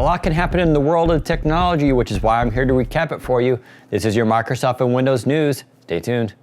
A lot can happen in the world of technology, which is why I'm here to recap it for you. This is your Microsoft and Windows news. Stay tuned.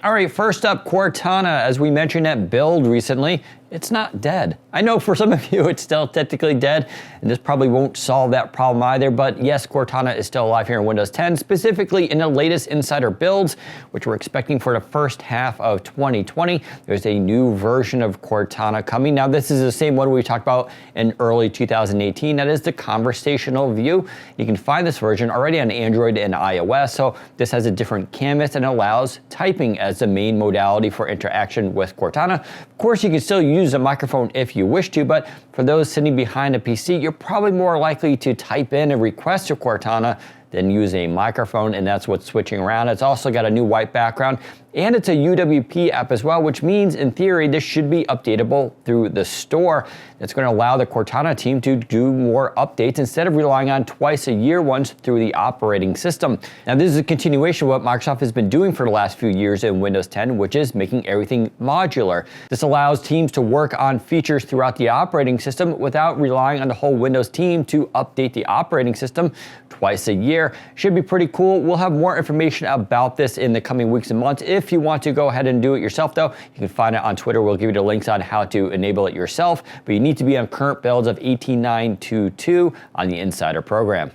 All right, first up, Cortana. As we mentioned at Build recently, it's not dead. I know for some of you it's still technically dead, and this probably won't solve that problem either, but yes, Cortana is still alive here in Windows 10, specifically in the latest insider builds, which we're expecting for the first half of 2020. There's a new version of Cortana coming. Now, this is the same one we talked about in early 2018. That is the conversational view. You can find this version already on Android and iOS, so this has a different canvas and allows typing as the main modality for interaction with Cortana. Of course, you can still use a microphone if you wish to, but for those sitting behind a PC, you're probably more likely to type in a request to Cortana than use a microphone, and that's what's switching around. It's also got a new white background, and it's a UWP app as well, which means in theory this should be updatable through the store. It's going to allow the Cortana team to do more updates instead of relying on twice a year ones through the operating system. Now, this is a continuation of what Microsoft has been doing for the last few years in Windows 10, which is making everything modular. This allows teams to work on features throughout the operating system without relying on the whole Windows team to update the operating system twice a year. Should be pretty cool. We'll have more information about this in the coming weeks and months. If you want to go ahead and do it yourself, though, you can find it on Twitter. We'll give you the links on how to enable it yourself, but you need to be on current builds of 18.9.2.2 on the Insider program.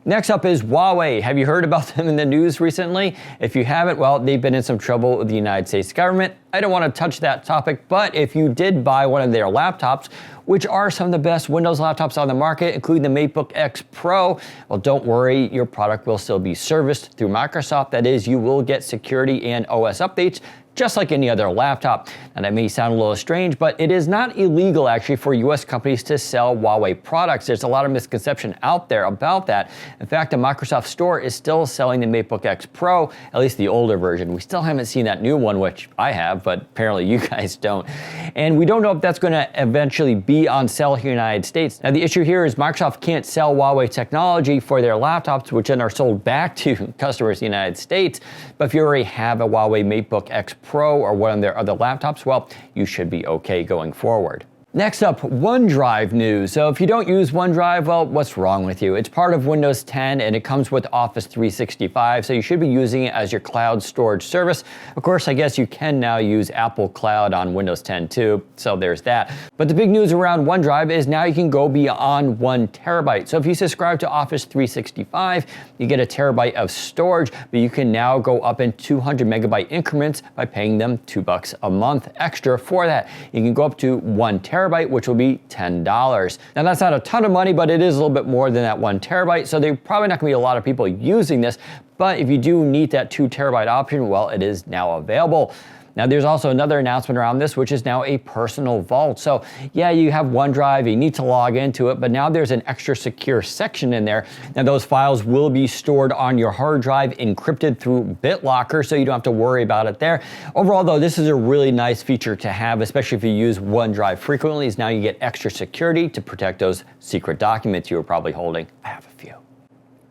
Next up is Huawei. Have you heard about them in the news recently? If you haven't, well, they've been in some trouble with the United States government. I don't want to touch that topic, but if you did buy one of their laptops, which are some of the best Windows laptops on the market, including the MacBook X Pro, well, don't worry, your product will still be serviced through Microsoft. That is, you will get security and OS updates, just like any other laptop. And that may sound a little strange, but it is not illegal actually for US companies to sell Huawei products. There's a lot of misconception out there about that. In fact, the Microsoft Store is still selling the MacBook X Pro, at least the older version. We still haven't seen that new one, which I have, but apparently you guys don't. And we don't know if that's gonna eventually be on sale here in the United States. Now, the issue here is Microsoft can't sell Huawei technology for their laptops, which then are sold back to customers in the United States. But if you already have a Huawei MacBook X Pro or one of their other laptops, well, you should be okay going forward. Next up, OneDrive news. So if you don't use OneDrive, well, what's wrong with you? It's part of Windows 10 and it comes with Office 365, so you should be using it as your cloud storage service. Of course, I guess you can now use Apple Cloud on Windows 10 too, so there's that. But the big news around OneDrive is now you can go beyond 1 terabyte. So if you subscribe to Office 365, you get a terabyte of storage, but you can now go up in 200 megabyte increments by paying them $2 a month extra for that. You can go up to 1 terabyte, which will be $10. Now, that's not a ton of money, but it is a little bit more than that 1 terabyte, so there's probably not gonna be a lot of people using this, but if you do need that 2 terabyte option, well, it is now available. Now, there's also another announcement around this, which is now a personal vault. So yeah, you have OneDrive, you need to log into it, but now there's an extra secure section in there. Now, those files will be stored on your hard drive, encrypted through BitLocker, so you don't have to worry about it there. Overall, though, this is a really nice feature to have, especially if you use OneDrive frequently, is now you get extra security to protect those secret documents you were probably holding. I have a few.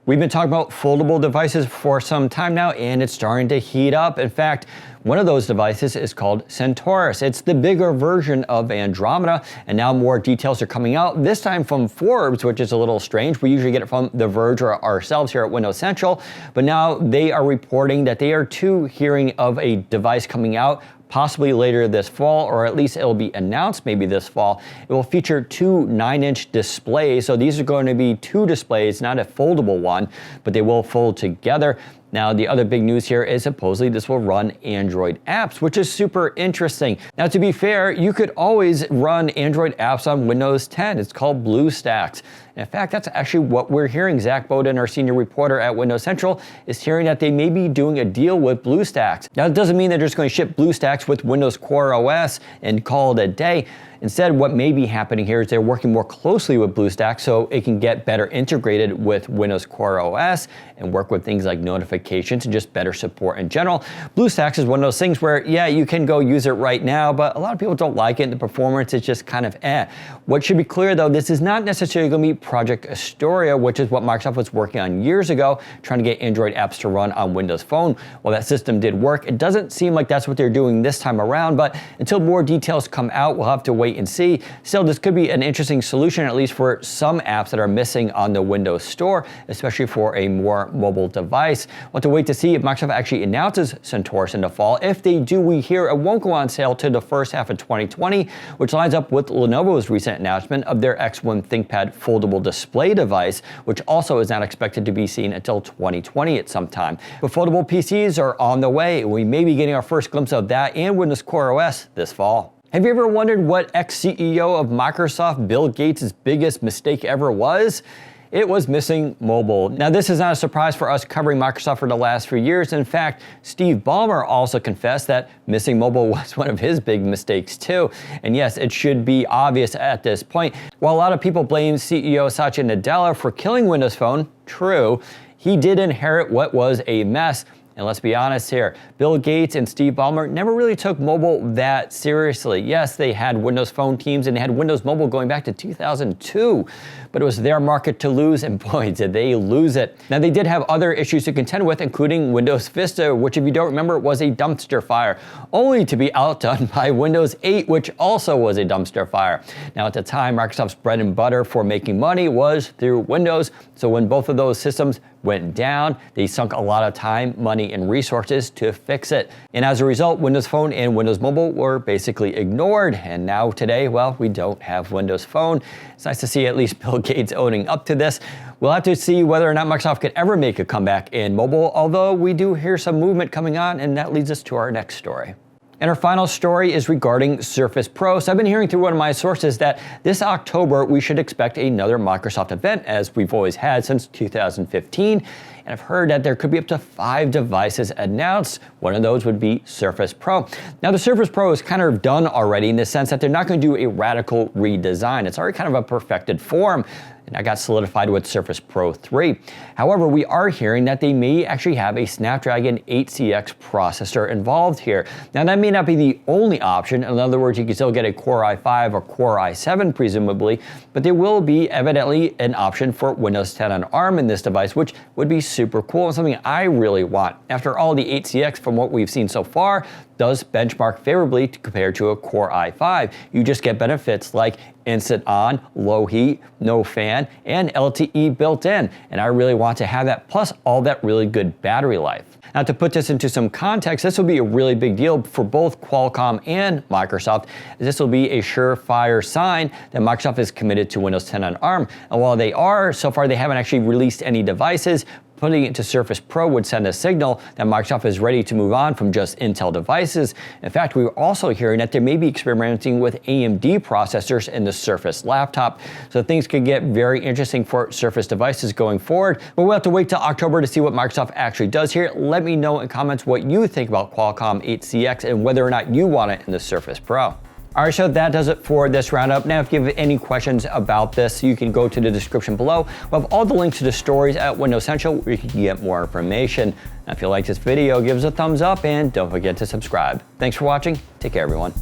We've been talking about foldable devices for some time now, and it's starting to heat up. In fact, one of those devices is called Centaurus. It's the bigger version of Andromeda, and now more details are coming out, this time from Forbes, which is a little strange. We usually get it from The Verge or ourselves here at Windows Central, but now they are reporting that they are too hearing of a device coming out possibly later this fall, or at least it'll be announced maybe this fall. It will feature 2 9-inch displays. So these are going to be 2 displays, not a foldable one, but they will fold together. Now, the other big news here is supposedly this will run Android apps, which is super interesting. Now, to be fair, you could always run Android apps on Windows 10. It's called BlueStacks. In fact, that's actually what we're hearing. Zach Bowden, our senior reporter at Windows Central, is hearing that they may be doing a deal with BlueStacks. Now, it doesn't mean they're just going to ship BlueStacks with Windows Core OS and call it a day. Instead, what may be happening here is they're working more closely with BlueStacks so it can get better integrated with Windows Core OS and work with things like notifications and just better support in general. BlueStacks is one of those things where, yeah, you can go use it right now, but a lot of people don't like it and the performance is just kind of eh. What should be clear though, this is not necessarily going to be Project Astoria, which is what Microsoft was working on years ago, trying to get Android apps to run on Windows Phone. While that system did work, it doesn't seem like that's what they're doing this time around, but until more details come out, we'll have to wait wait and see. Still, this could be an interesting solution, at least for some apps that are missing on the Windows Store, especially for a more mobile device. We'll have to wait to see if Microsoft actually announces Centaurus in the fall. If they do, we hear it won't go on sale till the first half of 2020, which lines up with Lenovo's recent announcement of their X1 ThinkPad foldable display device, which also is not expected to be seen until 2020 at some time. But foldable PCs are on the way. We may be getting our first glimpse of that and Windows Core OS this fall. Have you ever wondered what ex-CEO of Microsoft, Bill Gates' biggest mistake ever was? It was missing mobile. Now, this is not a surprise for us covering Microsoft for the last few years. In fact, Steve Ballmer also confessed that missing mobile was one of his big mistakes too. And yes, it should be obvious at this point. While a lot of people blame CEO Satya Nadella for killing Windows Phone, true, he did inherit what was a mess. And let's be honest here, Bill Gates and Steve Ballmer never really took mobile that seriously. Yes, they had Windows Phone teams and they had Windows Mobile going back to 2002, but it was their market to lose, and boy, did they lose it. Now, they did have other issues to contend with, including Windows Vista, which, if you don't remember, was a dumpster fire, only to be outdone by Windows 8, which also was a dumpster fire. Now, at the time, Microsoft's bread and butter for making money was through Windows, so when both of those systems went down, they sunk a lot of time, money, and resources to fix it. And as a result, Windows Phone and Windows Mobile were basically ignored. And now today, well, we don't have Windows Phone. It's nice to see at least Bill Gates owning up to this. We'll have to see whether or not Microsoft could ever make a comeback in mobile, although we do hear some movement coming on, and that leads us to our next story. And our final story is regarding Surface Pro. So I've been hearing through one of my sources that this October we should expect another Microsoft event, as we've always had since 2015. And I've heard that there could be up to 5 devices announced. One of those would be Surface Pro. Now, the Surface Pro is kind of done already in the sense that they're not going to do a radical redesign. It's already kind of a perfected form. And that got solidified with Surface Pro 3. However, we are hearing that they may actually have a Snapdragon 8cx processor involved here. Now, that may not be the only option. In other words, you can still get a Core i5 or Core i7 presumably, but there will be evidently an option for Windows 10 on ARM in this device, which would be super cool and something I really want. After all, the 8cx, from what we've seen so far, does benchmark favorably compared to a Core i5. You just get benefits like instant on, low heat, no fan, and LTE built in. And I really want to have that, plus all that really good battery life. Now, to put this into some context, this will be a really big deal for both Qualcomm and Microsoft. This will be a surefire sign that Microsoft is committed to Windows 10 on ARM. And while they are, so far they haven't actually released any devices. Putting it into Surface Pro would send a signal that Microsoft is ready to move on from just Intel devices. In fact, we were also hearing that they may be experimenting with AMD processors in the Surface laptop. So things could get very interesting for Surface devices going forward. But we'll have to wait till October to see what Microsoft actually does here. Let me know in comments what you think about Qualcomm 8cx and whether or not you want it in the Surface Pro. All right, so that does it for this roundup. Now, if you have any questions about this, you can go to the description below. We'll have all the links to the stories at Windows Central where you can get more information. Now, if you like this video, give us a thumbs up and don't forget to subscribe. Thanks for watching. Take care, everyone.